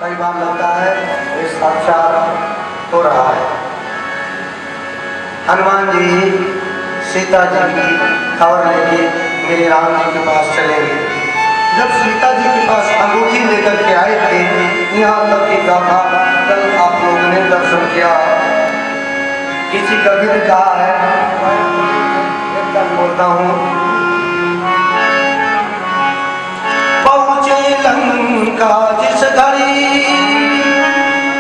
कई बार लगता है ये साक्षात हो रहा है। हनुमान जी सीता जी की खबर लेके मेरे राम जी के पास चलेंगे। जब सीता जी के पास अंगूठी लेकर के आए थे, यहाँ तक की गाथा कल आप लोगों ने दर्शन किया। किसी कवि ने कहा है, बोलता हूँ, पहुंचे लंका जिस घड़ी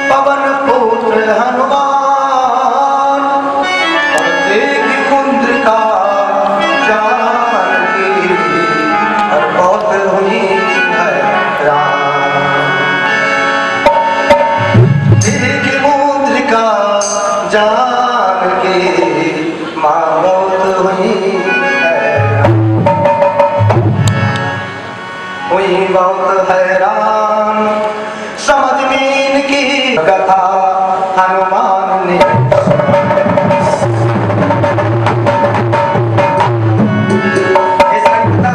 पवन पुत्र हनुमान, और देखी कुंद्रिका जानकी, और बहुत हुई हैरान। देखी कुंद्रिका जानकी, मां बहुत हुई बहुत हैरान। समझ में इनकी कथा हनुमान ने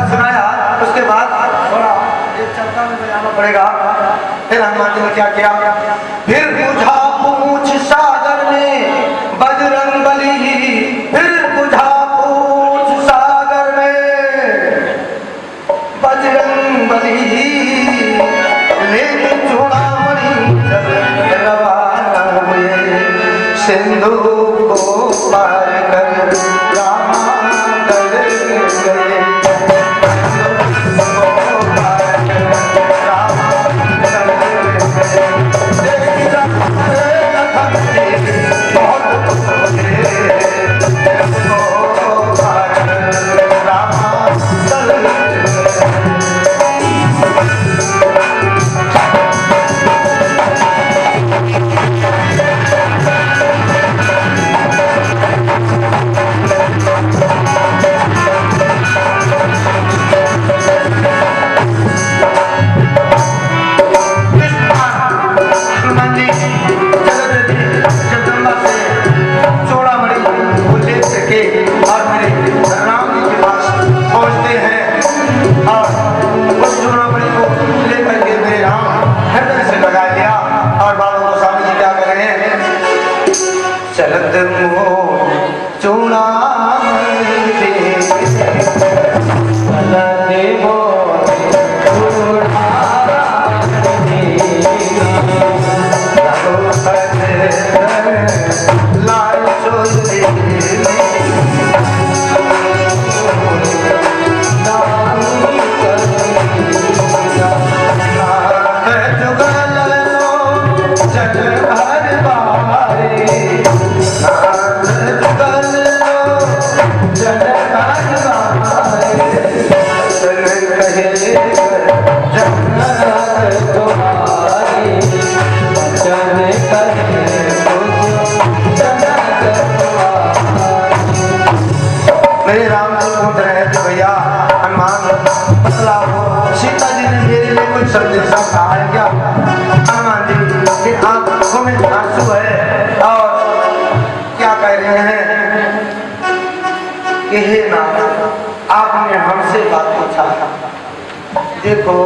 सुनाया। उसके बाद थोड़ा एक चर्चा में जाना पड़ेगा। फिर हनुमान जी ने क्या किया, फिर बुझा पूछ सागर में बजरंग बली, फिर बुझा पूछ सागर में बजरंग बली, लेके चूड़ामणि जब रवाना हुए, सिंधु को पार कर राम गए। मेरे राम जी पूछ रहे हैं कि भैया हनुमान मसला हो, सीता जी ने मेरे लिए कुछ संदेशा कहा है क्या? हनुमान जी की आंखों में आंसू है और क्या कह रहे हैं कि हे नाथ, आपने हमसे बात पूछा था। देखो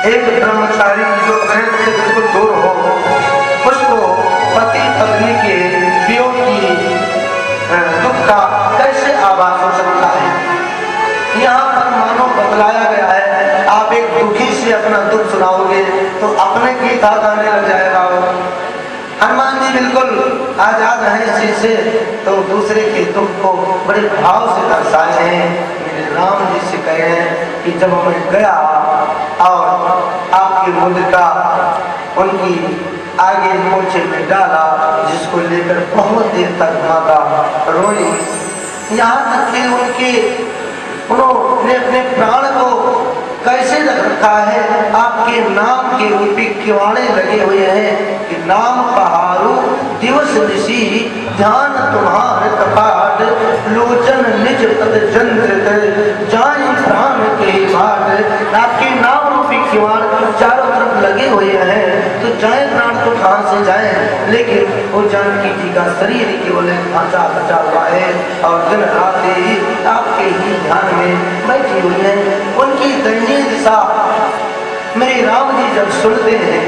एक ब्रह्मचारी जो ग्रह से बिल्कुल दूर हो, उसको पति पत्नी के वियोग की दुख का कैसे आभास हो सकता है? यहाँ पर मानो बतलाया गया है, आप एक दुखी से अपना दुख सुनाओगे तो अपने की दाद आने लग जाएगा। हनुमान जी बिल्कुल आजाद हैं इसी से, तो दूसरे के दुख को बड़े भाव से दर्शाए हैं। मेरे राम जी से कहे हैं कि जब मैं गया और आपकी मुद्रिका उनकी आगे मोर्चे में डाला, जिसको लेकर बहुत देर तक माता रोई, यहाँ तक कि उन्होंने अपने प्राण को कैसे रख रखा है, आपके नाम के रूपी किवाड़े लगे हुए हैं कि नाम पहाड़ू दिवस ऋषि ध्यान तुम्हारे कपाट, लोचन निज पद चंद्र जाए प्राण के बाट। आपके नाम रूपी किवाड़ चारों तरफ लगे हुए हैं, तो जाए प्राण तो कहाँ से जाए, लेकिन वो जानकी जी का शरीर केवल ढांचा बचा हुआ है और दिन रात ही आपके ही ध्यान में बैठी हुई है। उनकी दयनीय दिशा मेरे राम जी जब सुनते हैं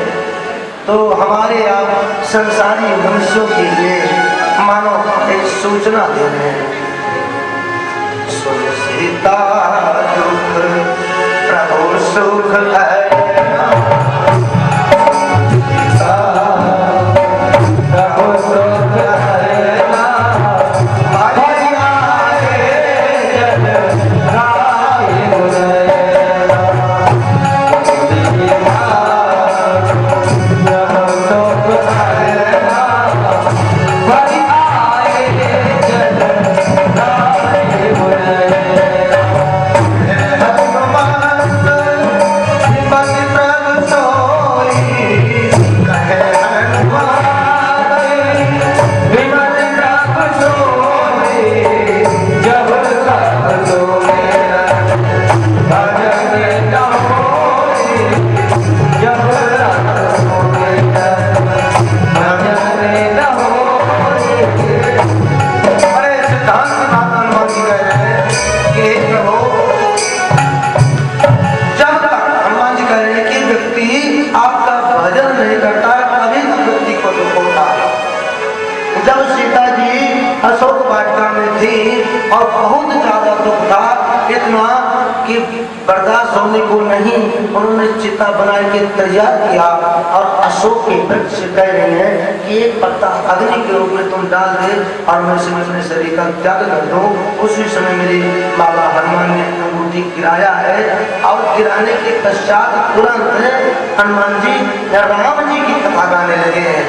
तो हमारे आप संसारी मनुष्यों के लिए मानो एक सूचना दे रहे हैं। सुन सीता दुख प्रभु सुख है, प्रभु सुख है ना, भाई आए जन राय मुरैना, अशोक वाटिका में थी और बहुत ज्यादा दुख था, इतना कि बर्दाश्त होने को नहीं। उन्होंने चिता बना के तैयार किया और अशोक के वृक्ष से कह रहे हैं कि एक पत्ता अग्नि के रूप में तुम डाल दे और मैं इसे अपने शरीर का त्याग कर दूं। उसी समय मेरे बाबा हनुमान ने अंगूठी गिराया है और गिराने के पश्चात तुरंत हनुमान जी राम जी की कथा गाने लगे हैं।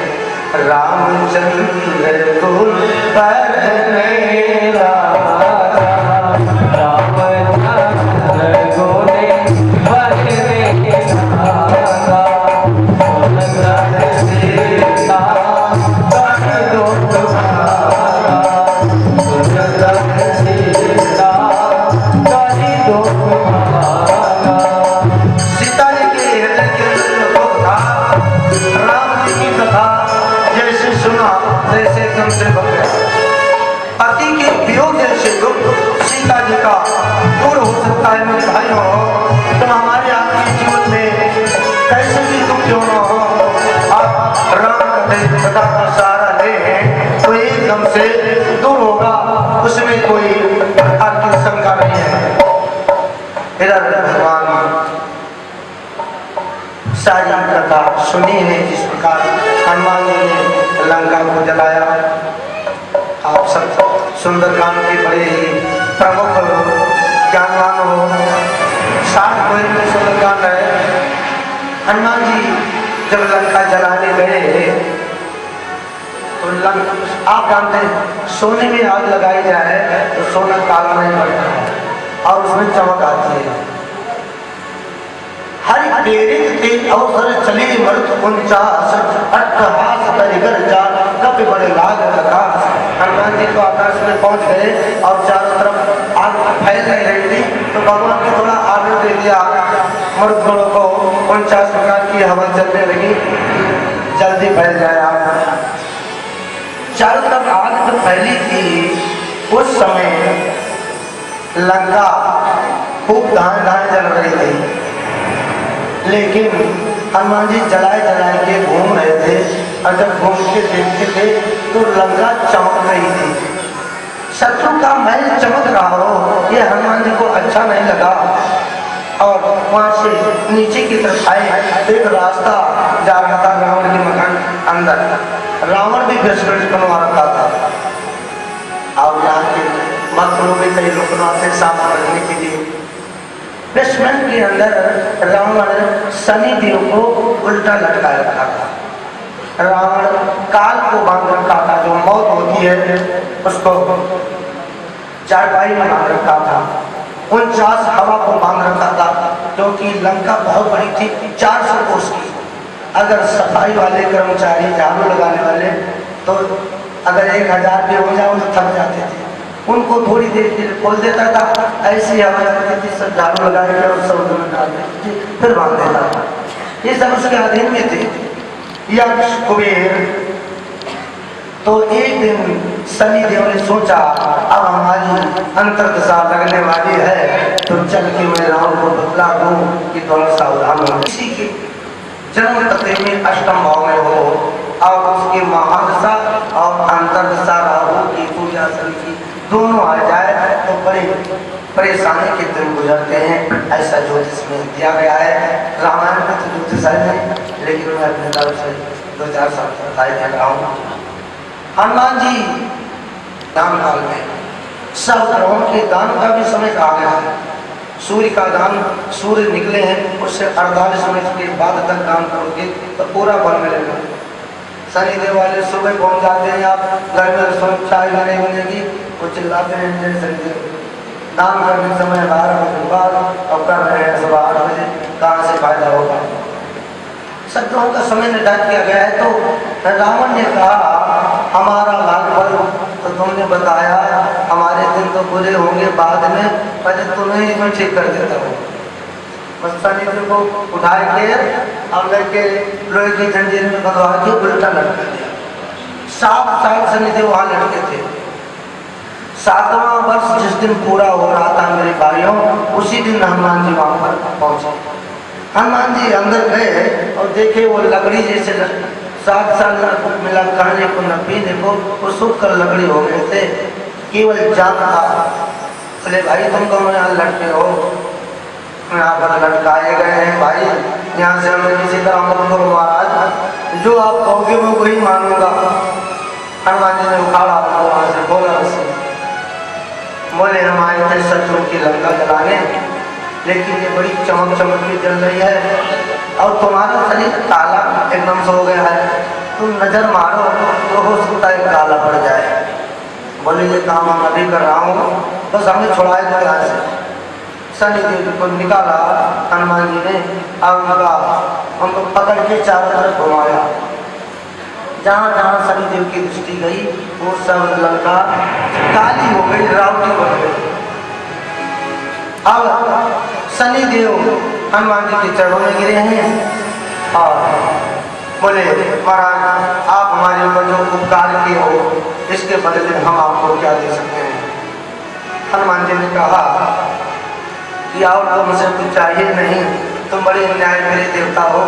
रामचंद्र कुल पर मेरा रामचंद्र गोले बरने लागा, सीता कर दो तुम्हारा, सीता कर दो तुम्हारा। सीता जी के हृदय के अंदर दुख था, राम जी की कथा जैसे सुना जैसे एकदम से बन गया। पति के वियोग जैसे दुख सीता जी का दूर हो सकता है मेरे भाइयों, तो हमारे आपके जीवन में कैसे भी दुख क्यों न हो, आप राम कथा का सहारा ले तो एकदम से दूर होगा, उसमें कोई प्रकार की शंका नहीं है। इधर भगवान सारी कथा सुनी है जिस प्रकार हनुमान जी ने लंका को जलाया। आप सब सुंदरकांड के बड़े ही प्रमुख ज्ञानवान हो, 60 कोयल में सुंदरकांड है। हनुमान जी जब लंका जलाने गए तो आप जानते हैं सोने में आग लगाई जाए तो सोना काला नहीं पड़ता है और उसमें चमक आती है। हरि प्रेरित थे अवसर चले मरुत 49 अट्टहास परिगर जान कपि बड़े लाग आकाश। हनुमान जी तो आकाश में पहुंच गए और चारों तरफ आग फैल नहीं रही थी तो भगवान ने थोड़ा आगे दे दिया मरुदगणों को, 49 प्रकार की हवा चलने लगी, जल्दी फैल जाए आग। चारों तरफ आग तो फैली थी, उस समय लंका खूब धाए धाए जल रही थी, लेकिन हनुमान जी जलाए जलाए के घूम रहे थे और जब घूम के देखते थे तो लंका चमक रही थी। शत्रु का महल चमक रहा हो ये हनुमान जी को अच्छा नहीं लगा और वहां से नीचे की तरफ आए। एक रास्ता जा रहा था रावण के मकान अंदर, रावण भी घसघस बनवा रखा था और यहाँ के मंत्रों में कई लोग से सामान रखने के लिए बेसमेंट के अंदर रावण शनि देव को उल्टा लटका रखा था। रावण काल को बांध रखा था, जो मौत होती है उसको चारपाई में बांध रखा था। 49 हवा को बांध रखा था क्योंकि लंका बहुत बड़ी थी, 400 कोस की। अगर सफाई वाले कर्मचारी झाड़ू लगाने वाले तो अगर 1000 भी हो जाओ तो थक जाते थे, उनको थोड़ी देर के लिए खोल देता था, ऐसी हवा चलती थी, सब झाड़ू लगा के और समुद्र में डाल देते थे, फिर बांध देता था। ये सब उसके अधीन में थे। यक्ष कुबेर तो एक दिन शनि देव ने सोचा अब हमारी अंतर्दशा लगने वाली है, तो चल के मैं राम को बतला दूं कि थोड़ा सावधान हो। किसी के जन्म पते में अष्टम भाव में हो और उसके महादशा और अंतर्दशा राहु केतु या शनि की दोनों आ जाए तो बड़े परेशानी के दिन गुजरते हैं। ऐसा ज्योतिष में दिया गया है। रामायण में तो ज्योतिष है, लेकिन मैं अपने तरफ से 2-4 साल बताए दे रहा हूँ। हनुमान जी दान काल में सब ग्रहों के दान का भी समय आ गया है। सूर्य का दान, सूर्य निकले हैं उससे 48 मिनट के बाद तक दान करोगे तो पूरा फल मिलेगा। शनि देव वाले सुबह पहुंच जाते हैं, आप घर में रसोई चाय नहीं बनेगी, वो चिल्लाते हैं जय शनि देव। दान करने के समय 12 बजे बाद और कर रहे हैं सुबह 8 बजे, कहाँ से फायदा होगा। शत्रुओं का समय निर्धारित किया गया है। तो रावण ने कहा हमारा भाग्यफल तो तुमने बताया, हमारे दिन तो बुरे होंगे बाद में, पहले तुम्हें ही मैं ठीक कर देता हूँ। बस शनि देव को उठा के और लेके लोहे की जंजीर में बंधवा के उल्टा लटका दिया। 7 साल शनि देव वहां लटके थे। 7वां वर्ष जिस दिन पूरा हो रहा था मेरे भाइयों, उसी दिन हनुमान जी वहां पर पहुंचे। हनुमान जी अंदर गए और देखे वो लकड़ी जैसे 7 साल मिला खाने को न पीने को, वो सूख कर लकड़ी हो गए थे, केवल जान था। बोले भाई तुम दोनों यहाँ लटके हो, यहाँ पर लटकाए गए हैं भाई, यहाँ से हमें किसी तरह मत करो महाराज, जो आप कहोगे मैं वही मानूंगा। हनुमान जी ने उखाड़ा वहां से बोला उसे, बोले हम आए थे शत्रु की लंका जलाने, लेकिन ये बड़ी चमक चमक की जल रही है और तुम्हारा शरीर काला एकदम से हो गया है, तुम नजर मारो तो हो सकता है काला पड़ जाए। बोले ये काम हम अभी कर रहा हूँ, बस हमें छुड़ाए दो यहाँ से। शनि देव को निकाला हनुमान जी ने और उनको पकड़ के चारों तरफ घुमाया। जहाँ जहाँ शनि देव की दृष्टि गई वो सब लंका काली हो गई, रावटी बन गई। अब शनि देव हनुमान जी के चरणों में गिरे हैं और बोले महाराज आप हमारे ऊपर जो उपकार किए हो इसके बदले हम आपको क्या दे सकते हैं। हनुमान जी ने कहा कि और तो मुझे कुछ चाहिए नहीं, तुम बड़े न्याय मेरे देवता हो,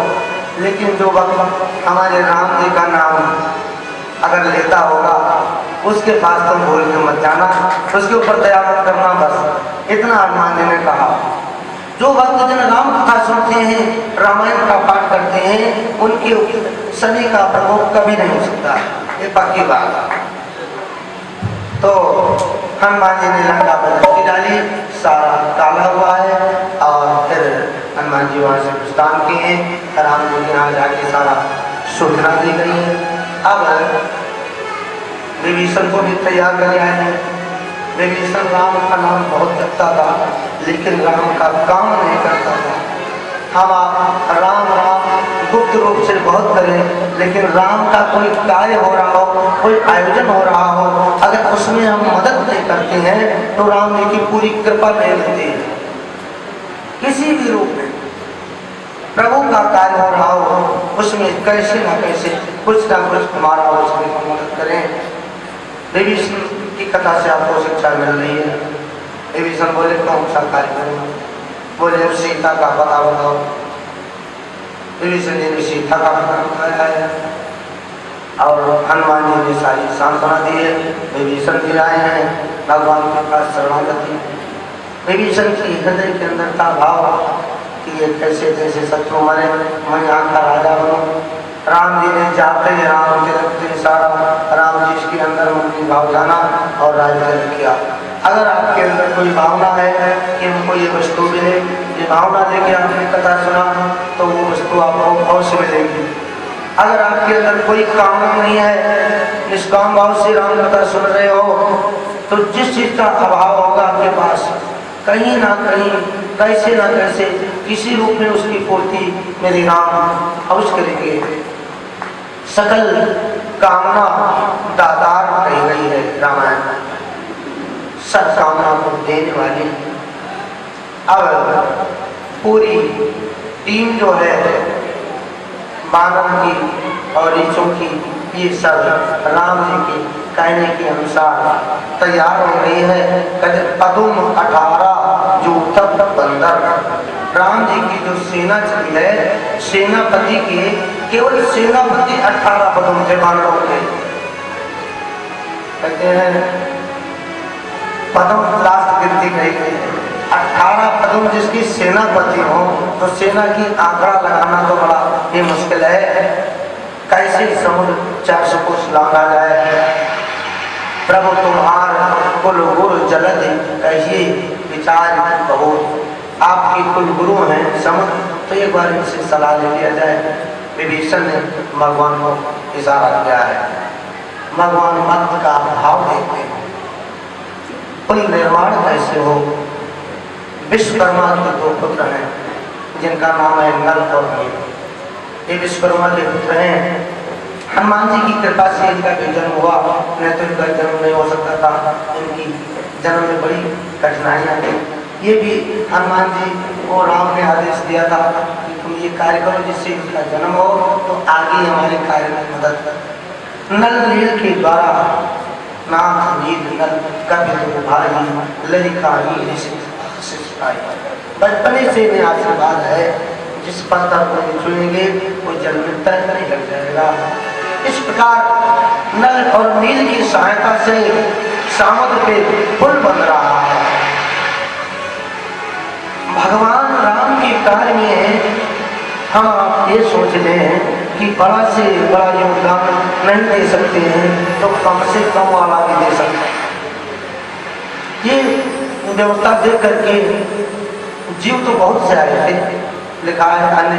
लेकिन जो वक्त हमारे राम जी का नाम अगर लेता होगा उसके पास तुम भूल के मत जाना, उसके ऊपर दया मत करना, बस इतना हनुमान जी ने कहा। जो भक्त जन राम कथा सुनते हैं, रामायण का पाठ करते हैं, उनके शनि का प्रकोप कभी नहीं हो सकता, ये पक्की बात। तो हनुमान जी ने लंका पर दृष्टि डाली, सारा काला हुआ है और फिर हनुमान जी वहाँ से प्रस्थान किए हैं। राम जी के यहाँ जाके सारा सूचना दी गई है। अब विभीषण को भी तैयार कर आए हैं। विभीषण राम का नाम बहुत जपता था, लेकिन राम का काम नहीं करता था। हम आप राम राम गुप्त रूप से बहुत करें, लेकिन राम का कोई कार्य हो रहा हो, कोई आयोजन हो रहा हो, अगर उसमें हम मदद नहीं करते हैं तो राम जी की पूरी कृपा नहीं मिलती है। किसी भी रूप में प्रभु का कार्य हो रहा हो, उसमें कैसे ना कैसे कुछ ना कुछ हमारा उसमें मदद करें। विभीषण की कथा से आपको शिक्षा मिल रही है। विभीषण बोले कौन सा कार्य करूँ? बोले अब सीता का पता बताओ। विभीषण जी ने सीता का पता बताया है और हनुमान जी ने सारी सांत्वना दी है। विभीषण भी आए हैं भगवान के पास शरणागति। विभीषण की हृदय के अंदर था भाव कि ये कैसे कैसे शत्रु मरे, मैं यहाँ का राजा बनूं। राम जी ने जाते ही राम के रखते सारा राम जी इसके अंदर उनकी भाव जाना और राज्य किया। अगर आपके अंदर कोई भावना है कि हमको ये वस्तु मिले, ये भावना लेके आपने कथा सुना तो वो वस्तु आपको अवश्य मिलेगी। अगर आपके अंदर कोई कामना नहीं है, निष्काम भाव से राम कथा सुन रहे हो, तो जिस चीज का अभाव होगा आपके पास, कहीं ना कहीं कैसे ना कैसे किसी रूप में उसकी पूर्ति मेरे राम अवश्य करेंगे। सकल कामना दातार कही गई है रामायण, सब कामना को देने वाली। अब पूरी टीम जो है बानर की और ऋषियों की, ये सब राम जी की कहने के अनुसार तैयार हो रही है। कहते पदुम 18 जो तब बंदर। राम जी की जो सेना चली है, सेनापति के केवल सेनापति 18 पदुम थे बानरों के। कहते हैं पदम लास्ट गिनती कही गई है 18 पदम जिसकी सेनापति हो तो सेना की आंकड़ा लगाना तो बड़ा ही मुश्किल है। कैसे समुद्र 400 कोस लांघा जाए। प्रभु तुम्हार कुल गुरु जलद कहिए विचार कहो। आपके कुल गुरु हैं समुद्र, तो एक बार इनसे सलाह ले लिया जाए। विभीषण ने भगवान को इशारा किया है। भगवान मत का भाव देखते हैं। पुल निर्माण कैसे हो। विश्वकर्मा के 2 पुत्र हैं जिनका नाम है नल और नील। ये विश्वकर्मा के पुत्र हैं। हनुमान जी की कृपा से इनका भी जन्म हुआ, नहीं तो इनका जन्म नहीं हो सकता था। इनकी जन्म में बड़ी कठिनाइयाँ थी। ये भी हनुमान जी को राम ने आदेश दिया था कि तुम ये कार्य करो जिससे इनका जन्म हो तो आगे हमारे कार्य में मदद कर। नल नील के द्वारा नाथ नील नल कभी भाई ललिका नील बचपने से इन्हें आशीर्वाद है। जिस पद को चुनेंगे वो जन्म तय नहीं लग जाएगा। इस प्रकार नल और नील की सहायता से समुद्र पे पुल बन रहा है। भगवान राम के कार्य में हम आप ये सोच लें कि बड़ा से बड़ा योगदान नहीं दे सकते हैं तो कम से कम वाला भी दे सकते हैं। ये व्यवस्था देख करके जीव तो बहुत से आए थे। लिखा है अन्य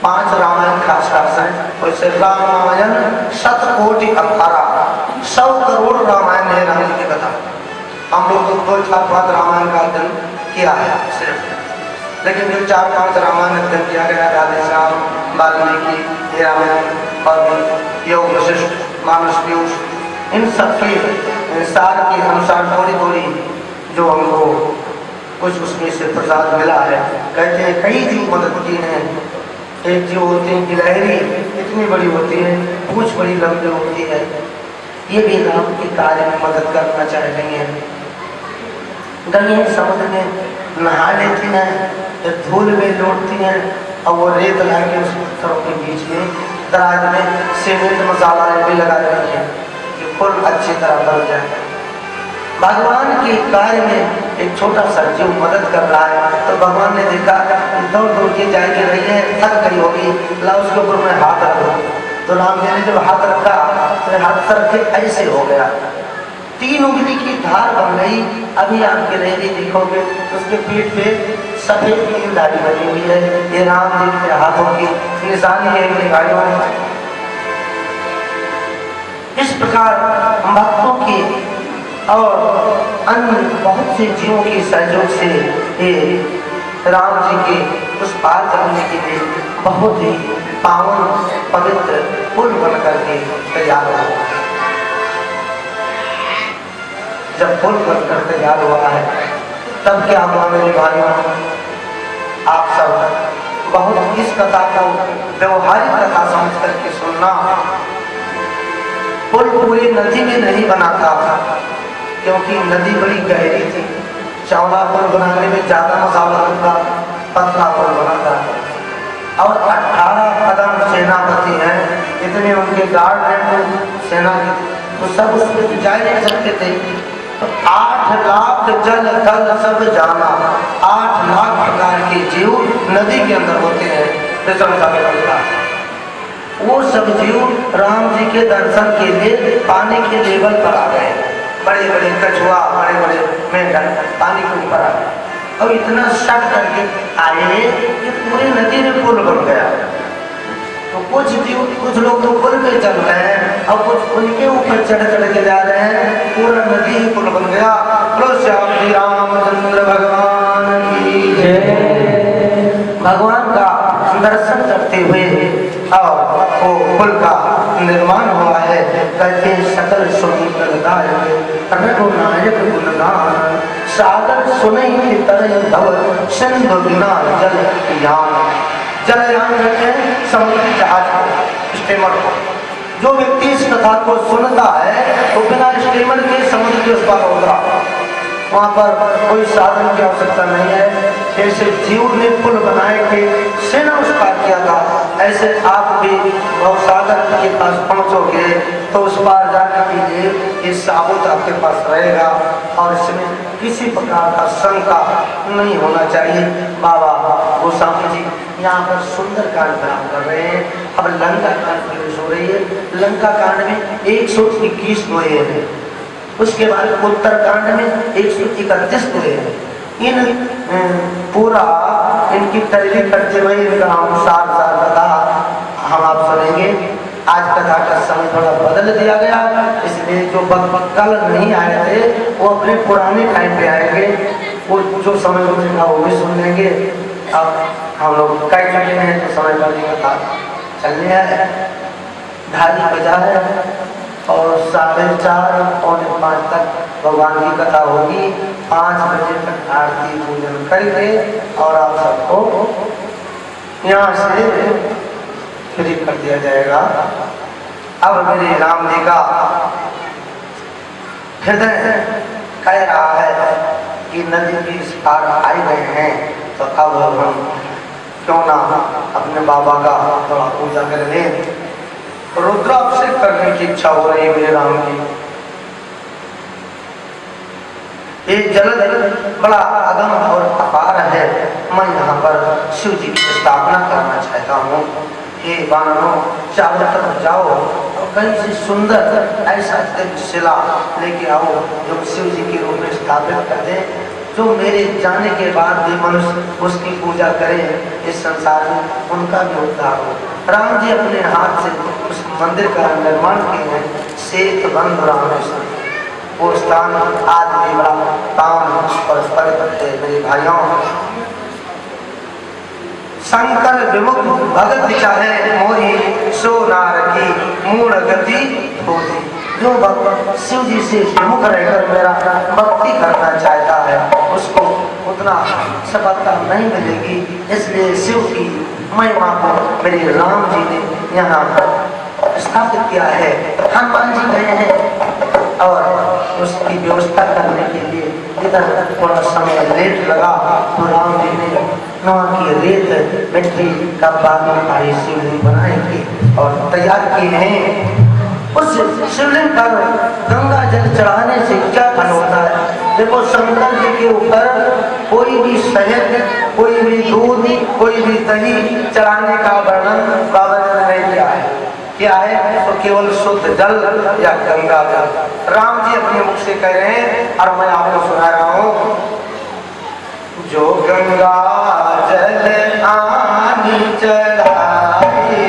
5 रामायण खास खास है। वैसे रामायण 100 कोटि 18 100 करोड़ रामायण है राम जी की कथा। हम लोग तो 2-4-5 रामायण का अध्ययन किया है सिर्फ, लेकिन जो 4-5 रामायण अध्ययन किया गया राधेश्याम वाल्मीकि रामायण और योग वशिष्ठ मानस पीयूष इन सबके सार के अनुसार थोड़ी थोड़ी जो हमको कुछ उसमें से प्रसाद मिला है। कहते हैं कई जीव मदद की हैं। एक जीव होती है गिलहरी, इतनी बड़ी होती है, पूंछ बड़ी लंबी होती है। ये भी राम के कार्य में मदद करना चाह रही है। गंगे समुद्र में नहा लेती हैं, धूल में लौटती हैं और वो रेत ला के उस पत्थरों के बीच में दराज में सीमेंट मसाला भी लगा रही है कि पुल अच्छी तरह बन जाए। भगवान के कार्य में एक छोटा सा जीव मदद कर रहा है तो भगवान ने देखा दौड़ दौड़ के जाएगी रही है, थक गई होगी, ला उसके ऊपर मैं हाथ रख दूं। तो राम जी ने जब हाथ रखा तो हाथ सर के ऐसे हो गया, 3 उंगली की धार बन गई। अभी आप गिलहरी देखोगे उसके पीठ पे सफेद की दाढ़ी बनी हुई है। ये राम जी के हाथों की निशानी है इनकी गाड़ियों में। इस प्रकार भक्तों की और अन्य बहुत से जीवों के सहयोग से ये राम जी के उस पार करने के लिए बहुत ही पावन पवित्र पुल बन करके तैयार हुआ। जब पुल बनकर तैयार हुआ है तब क्या हुआ मेरे भाइयों, आप सब बहुत इस कथा को व्यवहारिक कथा समझ करके सुनना। पुल पूरी नदी में नहीं बना था क्योंकि नदी बड़ी गहरी थी। चौड़ा पुल बनाने में ज्यादा मसाला लगता, पतला पुल बना था। और 18 कदम सेनापति हैं, इतने उनके गार्ड हैं सेना के, तो सब उस पर जा नहीं सकते थे। तो 8 लाख जल थल सब जाना, 8 लाख प्रकार के जीव नदी के अंदर होते हैं। वो सब जीव राम जी के दर्शन के लिए पानी के लेवल पर आ गए। बड़े बड़े कछुआ, बड़े बड़े मेंढक पानी के ऊपर आ गए और इतना सट करके आए कि पूरी नदी में पुल बन गया। तो कुछ जीव, कुछ लोग तो पुल पे चल रहे हैं और कुछ उनके ऊपर चढ़ के जा रहे हैं। पूरा नदी ही पुल बन गया। बोलो श्याम श्री रामचंद्र भगवान की जय। भगवान का दर्शन करते हुए और वो पुल का निर्माण हुआ है। कहते सकल सुंदर रघुनायक गुणगान, सागर सुनई की तरह धवल सिंधु बिना जल यान। जलयान कहते हैं समुद्री जहाज को, स्टीमर को। जो व्यक्ति इस कथा को सुनता है तो बिना स्टीमर के समुद्र के उस पार उतरा। वहां पर कोई साधन की आवश्यकता नहीं है। जैसे जीव ने पुल बनाए के सेना उस पार किया था, ऐसे आप भी भवसागर के पास पहुंचोगे तो उस पार जाने के लिए ये साबुत आपके पास रहेगा और इसमें किसी प्रकार का शंका नहीं होना चाहिए। बाबा गोस्वामी जी यहाँ पर सुंदर कांड बयान कर रहे हैं। अब लंका कांड प्रवेश हो रही है। लंका कांड में 121 दोहे हैं, उसके बाद उत्तर कांड में 131 दोहे हैं। इन पूरा इनकी तैयारी करते हुए इनका अनुसार कथा हम आप सुनेंगे। आज कथा का समय थोड़ा बदल दिया गया, इसलिए जो कल नहीं आए थे वो अपने पुराने टाइम पे आएंगे। वो जो समय बचेगा वो भी सुन लेंगे। अब हम लोग कई चुके हैं तो समय पर कथा चलने है। ढाई बजा है और 4:30 पौने 5 तक भगवान की कथा होगी। 5 बजे तक आरती पूजन करके और आप सबको यहाँ से फ्री कर दिया जाएगा। अब मेरे राम जी का हृदय कह रहा है कि नदी के इस पार आए गए हैं तो अब हम क्यों ना अपने बाबा का थोड़ा पूजा कर लें। रुद्राभिषेक करने की इच्छा हो रही है मेरे राम की। ये जलद बड़ा अगम और अपार है। मैं यहाँ पर शिव जी की स्थापना करना चाहता हूँ। हे वानरों, चारों तरफ जाओ और कहीं से सुंदर ऐसा शिला लेके आओ जो शिव जी के रूप में स्थापित कर दे, जो मेरे जाने के बाद भी मनुष्य उसकी पूजा करें। इस संसार में उनका भी उद्धार हो। राम जी अपने हाथ से उस मंदिर का निर्माण किए हैं। सेत बंध रामेश्वर, वो स्थान आज भी बड़ा पावन और पवित्र है। मेरे भाइयों, शंकर विमुख भगत चाहे मोही सो नारकी मूढ़ गति होती। जो भक्त शिव जी से विमुख रहकर मेरा भक्ति करना चाहता है उसको उतना सफलता नहीं मिलेगी। इसलिए शिव की महिमा को मेरे राम जी ने यहाँ स्थापित किया है। हनुमान जी गए हैं और उसकी व्यवस्था करने के लिए इधर थोड़ा समय लेट लगा तो राम जी ने वहाँ की रेत मिट्टी का बागी शिवलिंग बनाएंगे और तैयार किए हैं। उस शिवलिंग पर गंगा जल चढ़ाने से क्या फल होता है? देखो, शंकर जी के ऊपर कोई भी शहद, कोई भी दूध, कोई भी दही चढ़ाने का वर्णन बाबा ने नहीं किया है। क्या है? तो केवल शुद्ध जल या गंगा जल। राम जी अपने मुख से कह रहे हैं और मैं आपको सुना रहा हूँ। जो गंगा जल आनी चढ़ाए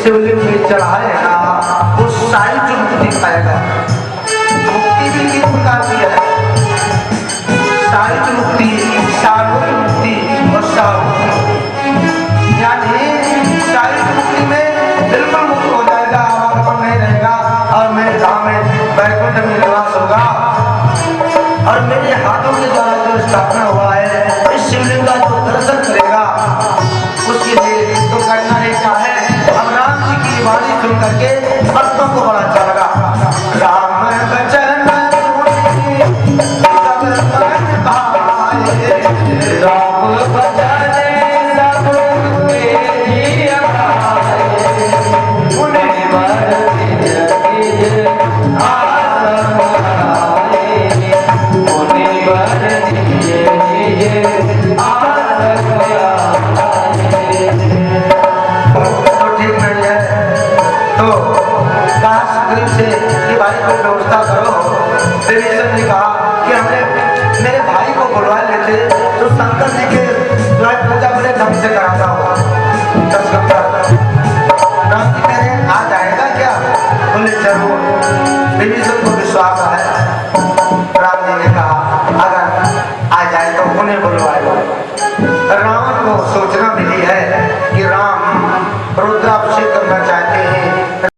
शिवलिंग में चढ़ाए ना वो सारी जो मुक्ति पाएगा। मुक्ति भी किस प्रकार की है? सारी जो मुक्ति, सार्वत मुक्ति और सार्वत, यानी सारी मुक्ति में बिल्कुल मुक्त हो जाएगा, आवागमन नहीं रहेगा और मेरे धाम में वैकुंठ में निवास होगा। और मेरे हाथों के द्वारा जो स्थापना हुआ है इस शिवलिंग का जो दर्शन करेगा उसके लिए तो करना है क्या है? अब राम जी की वाणी सुन करके भक्तों को बड़ा अच्छा लगा। राम बचन सारी कोई व्यवस्था करो। विभीषण ने कहा कि हमें मेरे भाई को बुलवा लेते तो शंकर जी के जो है पूजा बड़े ढंग से कराता हो। राम जी कह रहे आ जाएगा क्या? बोले जरूर। विभीषण को विश्वास है। राम जी ने कहा अगर आ जाए तो उन्हें बुलवा लो। रावण को सूचना मिली है कि राम रुद्राभिषेक करना चाहे